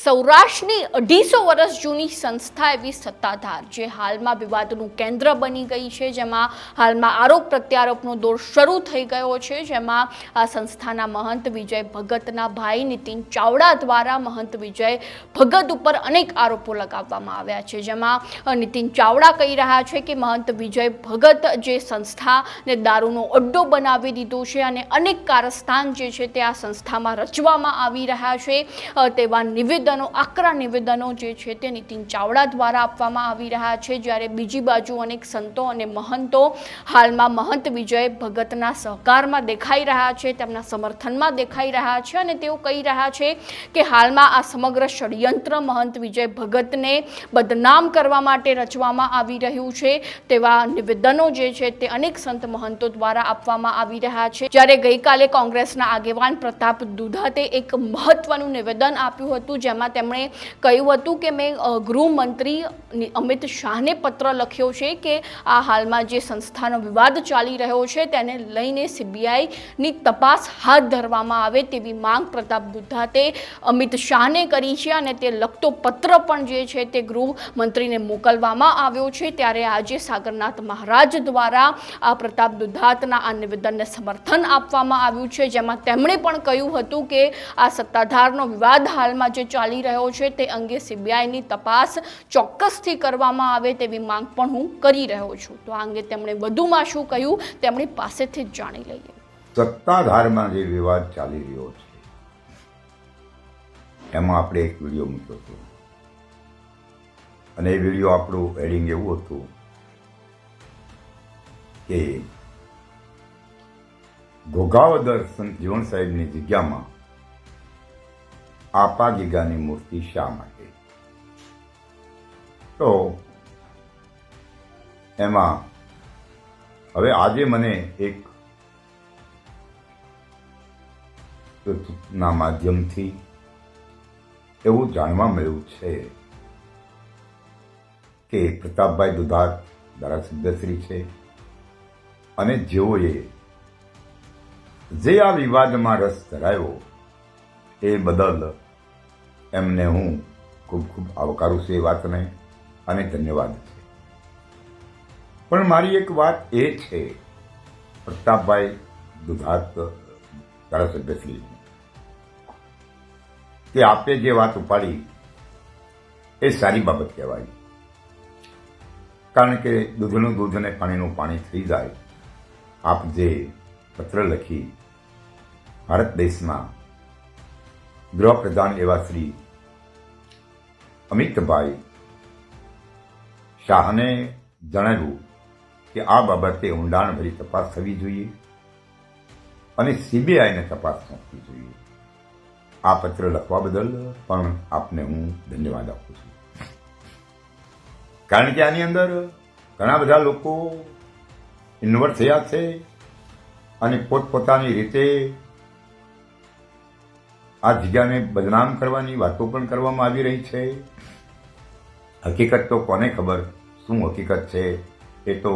સૌરાષ્ટ્રની 250 વર્ષ જૂની સંસ્થા એવી સત્તાધાર જે હાલમાં વિવાદનું કેન્દ્ર બની ગઈ છે, જેમાં હાલમાં આરોપ પ્રત્યારોપનો દોર શરૂ થઈ ગયો છે, જેમાં આ સંસ્થાના મહંત વિજય ભગતના ભાઈ નીતિન ચાવડા દ્વારા મહંત વિજય ભગત ઉપર અનેક આરોપો લગાવવામાં આવ્યા છે, જેમાં નીતિન ચાવડા કહી રહ્યા છે કે મહંત વિજય ભગત જે સંસ્થાને દારૂનો અડ્ડો બનાવી દીધો છે અને અનેક કારસ્તાન જે છે તે આ સંસ્થામાં રચવામાં આવી રહ્યા છે તેવા આકરા નિવેદનો જે છે તે નીતિન ચાવડા દ્વારા આપવામાં આવી રહ્યા છે। જ્યારે બીજી બાજુ અનેક સંતો અને મહંતો હાલમાં મહંત વિજય ભગતના સહકારમાં દેખાઈ રહ્યા છે, તેમના સમર્થનમાં દેખાઈ રહ્યા છે અને તેઓ કહી રહ્યા છે કે હાલમાં આ સમગ્ર ષડયંત્ર મહંત વિજય ભગતને બદનામ કરવા માટે રચવામાં આવી રહ્યું છે તેવા નિવેદનો જે છે તે અનેક સંત મહંતો દ્વારા આપવામાં આવી રહ્યા છે। જ્યારે ગઈકાલે કોંગ્રેસના આગેવાન પ્રતાપ દુધાતે એક મહત્વનું નિવેદન આપ્યું હતું, જેમાં તેમણે કહ્યું હતું કે મેં ગૃહમંત્રી અમિત શાહને પત્ર લખ્યો છે કે આ હાલમાં જે સંસ્થાનો વિવાદ ચાલી રહ્યો છે તેને લઈને સીબીઆઈની તપાસ હાથ ધરવામાં આવે તેવી માંગ પ્રતાપ દુધાતે અમિત શાહને કરી છે અને તે લખતો પત્ર પણ જે છે તે ગૃહમંત્રીને મોકલવામાં આવ્યો છે। ત્યારે આજે સાગરનાથ મહારાજ દ્વારા આ પ્રતાપ દુધાતના આ નિવેદનને સમર્થન આપવામાં આવ્યું છે, જેમાં તેમણે પણ કહ્યું હતું કે આ સત્તાધારનો વિવાદ હાલમાં જે ચાલી રહ્યો છે તે અંગે સીબીઆઈની તપાસ ચોક્કસથી કરવામાં આવે તેવી માંગ પણ હું કરી રહ્યો છું। તો આ અંગે તેમણે વધુમાં શું કહ્યું તેમની પાસેથી જ જાણી લઈએ। સત્તાધારમાં જે વિવાદ ચાલી રહ્યો છે એમાં આપણે એક વિડીયો મૂક્યો હતો અને એ વિડીયો આપણું એડિંગ એવું હતું કે ઘોઘાવદર સંત જીવણ સાહેબની જગ્યામાં આપા ગીગાની મૂર્તિ શા માટે? તો એમાં હવે આજે મને એક ના માધ્યમથી એવું જાણવા મળ્યું છે કે પ્રતાપભાઈ દુધાત ધારાસભ્યશ્રી છે અને જેઓએ જે આ વિવાદમાં રસ ધરાવ્યો એ બદલ એમને હું ખૂબ ખૂબ આવકારું છું એ વાતને અને ધન્યવાદ છે। પણ મારી એક વાત એ છે પ્રતાપભાઈ દુધાત ધારાસભ્યશ્રી કે આપે જે વાત ઉપાડી એ સારી બાબત કહેવાય, કારણ કે દૂધનું દૂધ અને પાણીનું પાણી થઈ જાય। આપ જે પત્ર લખી ભારત દેશના ગૃહપ્રધાન એવા શ્રી અમિતભાઈ શાહને જણાવ્યું કે આ બાબતે ઊંડાણભરી તપાસ થવી જોઈએ અને સીબીઆઈને તપાસ સોંપવી જોઈએ। આ પત્ર લખવા બદલ પણ આપને હું ધન્યવાદ આપું છું, કારણ કે આની અંદર ઘણા બધા લોકો ઇન્વોલ્વ થયા છે અને પોતપોતાની રીતે આ જગ્યાને બદનામ કરવાની વાતો પણ કરવામાં આવી રહી છે। હકીકત તો કોને ખબર શું હકીકત છે એ તો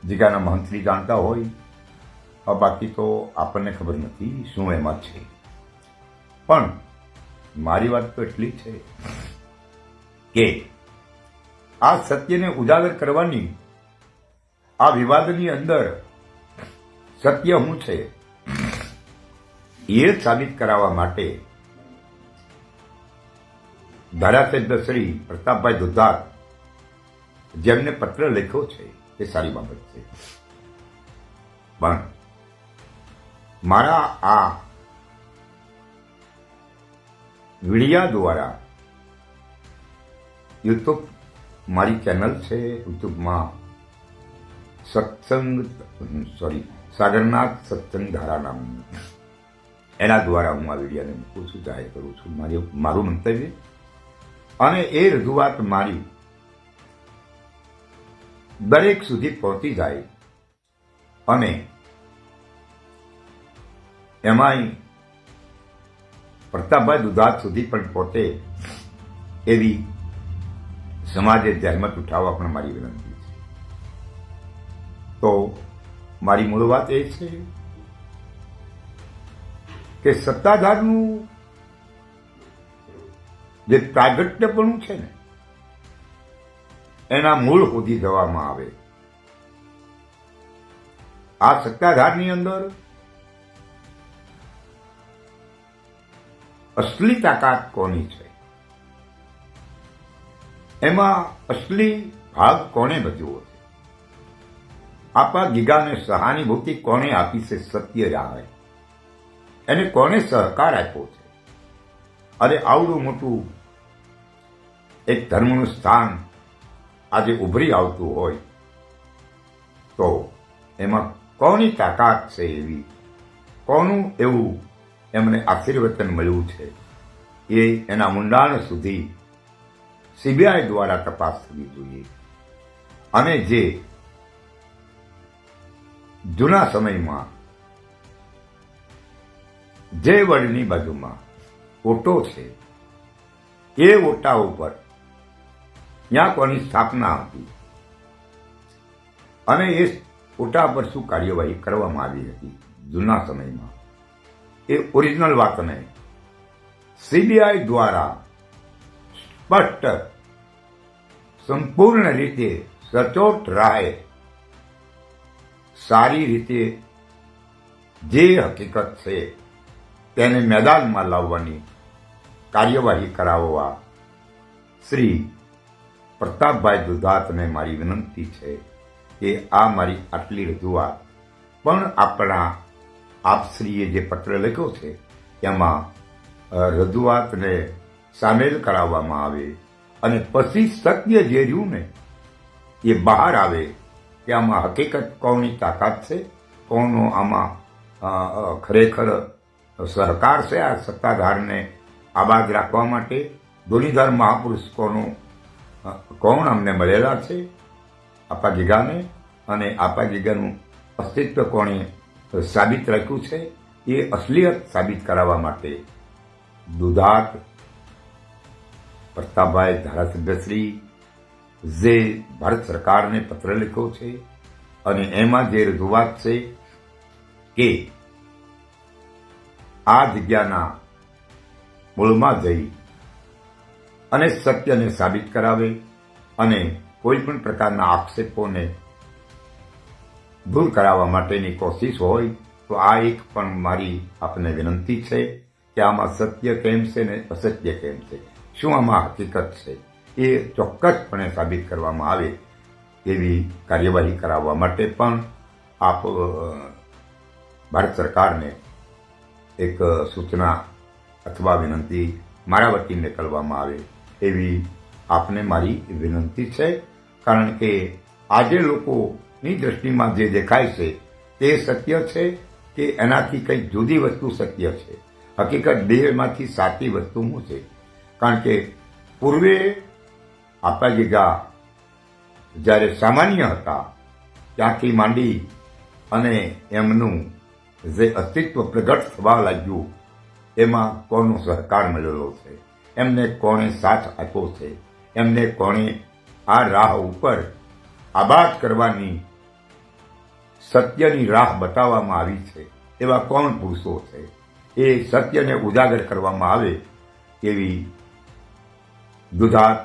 જગ્યાના મહંતશ્રી જાણતા હોય, બાકી તો આપણને ખબર નથી શું એમાં છે। પણ મારી વાત તો એટલી છે કે આ સત્યને ઉજાગર કરવાની આ વિવાદની અંદર સત્ય શું છે એ સાબિત કરાવવા માટે ધારાસભ્ય શ્રી પ્રતાપભાઈ દુધાત જેમને પત્ર લખ્યો છે એ સારી બાબત છે। પણ મારા આ વિડિયા દ્વારા યુટ્યુબ મારી ચેનલ છે, યુટ્યુબમાં સાગરનાથ સત્સંગ ધારા નામની એના દ્વારા હું આ વિડીયોને મૂકું છું, જાહેર કરું છું મારું મંતવ્ય અને એ રજૂઆત મારી દરેક સુધી પહોંચી જાય અને એમાંય પ્રતાપભાઈ દુધાત સુધી પણ પહોંચે એવી સમાજે જહેમત ઉઠાવવા પણ મારી વિનંતી છે। તો મારી મૂળ વાત એ છે કે સત્તાધારનું જે પ્રાગટ્યપણું છે ને એના મૂળ સુધી જવામાં આવે. આ સત્તાધારની અંદર અસલી તાકાત કોની છે, એમાં અસલી ભાગ કોને ભજવો છે, આપણા ગીગાને સહાનુભૂતિ કોને આપી છે, સત્ય આવે એને કોને સહકાર આપ્યો છે. અરે આવડું મોટું એક ધર્મનું સ્થાન આજે ઉભરી આવતું હોય તો એમાં કોની તાકાત છે, એવી કોનું એવું એમને આશીર્વચન મળ્યું છે, એ એના ઊંડાણ સુધી સીબીઆઈ દ્વારા તપાસ થવી જોઈએ. અને જે જૂના સમયમાં જે વડની બાજુમાં ઓટો છે એ ઓટા ઉપર ત્યાં કોની સ્થાપના હતી અને એ ઓટા પર શું કાર્યવાહી કરવામાં આવી હતી જૂના સમયમાં, એ ઓરિજિનલ વાતને સીબીઆઈ દ્વારા સ્પષ્ટ સંપૂર્ણ રીતે સચોટ રાહે સારી રીતે જે હકીકત છે તેને મેદાનમાં લાવવાની કાર્યવાહી કરાવવા શ્રી પ્રતાપભાઈ દુધાતને મારી વિનંતી છે કે આ મારી આટલી રજૂઆત પણ આપણા આપશ્રીએ જે પત્ર લખ્યો છે એમાં રજૂઆતને સામેલ કરાવવામાં આવે અને પછી સત્ય જે રહ્યું ને એ બહાર આવે કે આમાં હકીકત કોની તાકાત છે, કોનો આમાં ખરેખર સહકાર છે આ સત્તાધારને આબાદ રાખવા માટે. ધોનીધર મહાપુરુષ કોણ અમને મળેલા છે આપા ગીગાને, અને આપા ગીગાનું અસ્તિત્વ કોણે સાબિત રાખ્યું છે, એ અસલિયત સાબિત કરાવવા માટે દુધાત પ્રતાપભાઈ ધારાસભ્યશ્રી જે ભારત સરકારને પત્ર લખ્યો છે અને એમાં જે રજૂઆત છે કે આ જગ્યાના મૂળમાં જઈ અને સત્યને સાબિત કરાવે અને કોઈ પણ પ્રકારના આક્ષેપોને દૂર કરાવવા માટેની કોશિશ હોય તો આ એક પણ મારી આપને વિનંતી છે કે આમાં સત્ય કેમ છે ને અસત્ય કેમ છે, શું આમાં હકીકત છે, એ ચોક્કસપણે સાબિત કરવામાં આવે એવી કાર્યવાહી કરાવવા માટે પણ આપ ભારત સરકારને એક સૂચના અથવા વિનંતી મારા વતીને કરવામાં આવે એવી આપને મારી વિનંતી છે. કારણ કે આજે લોકોની દ્રષ્ટિમાં જે દેખાય છે તે સત્ય છે કે એનાથી કંઈક જુદી વસ્તુ સત્ય છે. હકીકત બેમાંથી સાચી વસ્તુ શું છે? કારણ કે પૂર્વે આપા ગીગા જ્યારે સામાન્ય હતા ત્યાંથી માંડી અને એમનું જે અસ્તિત્વ પ્રગટ થવા લાગ્યું એમાં કોનો સહકાર મળેલો છે, એમને કોણે સાથ આપ્યો છે, એમને કોણે આ રાહ ઉપર આબાદ કરવાની સત્યની રાહ બતાવવામાં આવી છે, એવા કોણ પુરુષો છે, એ સત્યને ઉજાગર કરવામાં આવે એવી દુધાત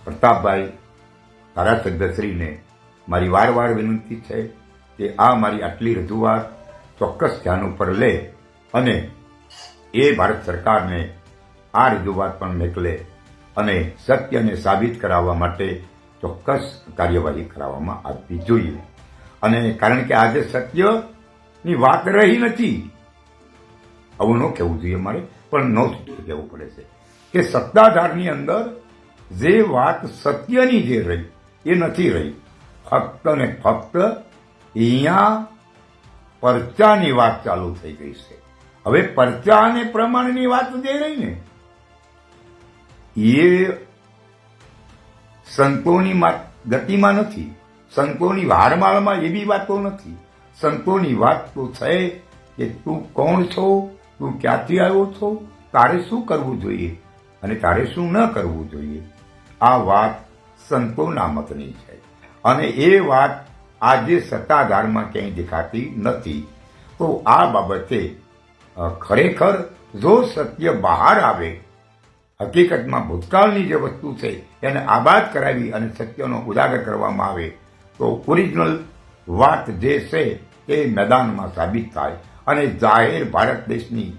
પ્રતાપભાઈ ધારાસભ્યશ્રીને મારી વારવાર વિનંતી છે કે આ મારી આટલી રજૂઆત ચોક્કસ ધ્યાન ઉપર લે અને એ ભારત સરકારને આ રજૂઆત પણ મોકલે અને સત્યને સાબિત કરાવવા માટે ચોક્કસ કાર્યવાહી કરાવવામાં આવવી જોઈએ. અને કારણ કે આજે સત્યની વાત રહી નથી, આવું ન કહેવું જોઈએ મારે, પણ ન કહેવું પડે છે કે સત્તાધારની અંદર જે વાત સત્યની જે રહી એ નથી રહી. ફક્ત ને ફક્ત અહીંયા પરચાની વાત ચાલુ થઈ ગઈ છે. હવે પરચા અને પ્રમાણની વાત જે રહી ને એ સંતોની ગતિમાં નથી, સંતોની હારમાળામાં એવી વાતો નથી. સંતોની વાત તો છે કે તું કોણ છો, તું ક્યાંથી આવ્યો છો, તારે શું કરવું જોઈએ અને તારે શું ન કરવું જોઈએ. આ વાત સંતોના મતની છે અને એ વાત આજે સત્તાધારમાં ક્યાંય દેખાતી નથી. તો આ બાબતે ખરેખર જો સત્ય બહાર આવે હકીકતમાં ભૂતકાળની જે વસ્તુ છે એને આબાદ કરાવી અને સત્યનો ઉજાગર કરવામાં આવે તો ઓરિજિનલ વાત જે છે એ મેદાનમાં સાબિત થાય અને જાહેર ભારત દેશની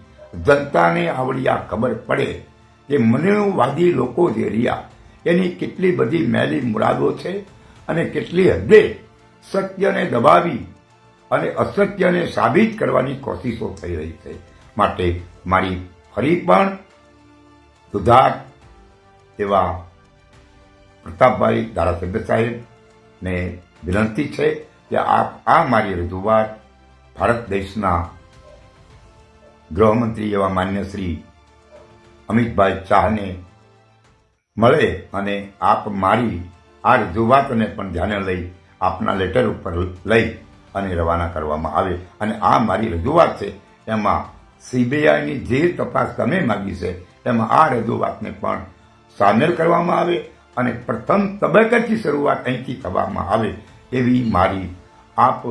જનતાને આવડી આ ખબર પડે કે મનોવાદી લોકો જે રહ્યા એની કેટલી બધી મેલી મુરાદો છે અને કેટલી હદે સત્યને દબાવી અને અસત્યને સાબિત કરવાની કોશિશો થઈ રહી છે. માટે મારી ફરી પણ સુધાર એવા પ્રતાપભાઈ ધારાસભ્ય સાહેબને વિનંતી છે કે આપ આ મારી રજૂઆત ભારત દેશના ગૃહમંત્રી એવા માન્ય શ્રી અમિતભાઈ શાહને મળે અને આપ મારી આ રજૂઆતને પણ ધ્યાને લઈ આપના લેટર ઉપર લઈ અને રવાના કરવામાં આવે અને આ મારી રજૂઆત છે એમાં સીબીઆઈની જે તપાસ તમે માગી છે એમાં આ રજૂઆતને પણ સામેલ કરવામાં આવે અને પ્રથમ તબક્કાથી શરૂઆત અહીંથી થવામાં આવે એવી મારી આપ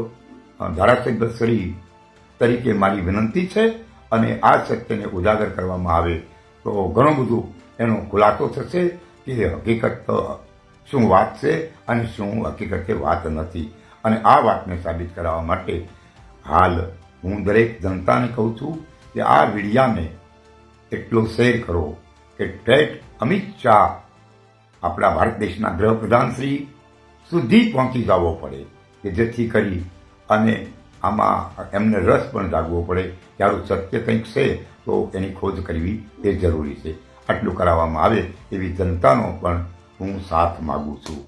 ધારાસભ્ય શ્રી તરીકે મારી વિનંતી છે અને આ સત્યને ઉજાગર કરવામાં આવે તો ઘણું બધું એનો ખુલાસો થશે કે હકીકત શું વાત છે અને શું હકીકતે વાત નથી. અને આ વાતને સાબિત કરાવવા માટે હાલ હું દરેક જનતાને કહું છું કે આ વિડિયાને એટલો શેર કરો કે ઠેઠ અમિત શાહ આપણા ભારત દેશના ગૃહપ્રધાન શ્રી સુધી પહોંચી જવો પડે કે જેથી કરી અને આમાં એમને રસ પણ જાગવો પડે કે આનું સત્ય કંઈક છે તો એની ખોજ કરવી એ જરૂરી છે. આટલું કરાવવામાં આવે એવી જનતાનો પણ હું સાથ માગું છું.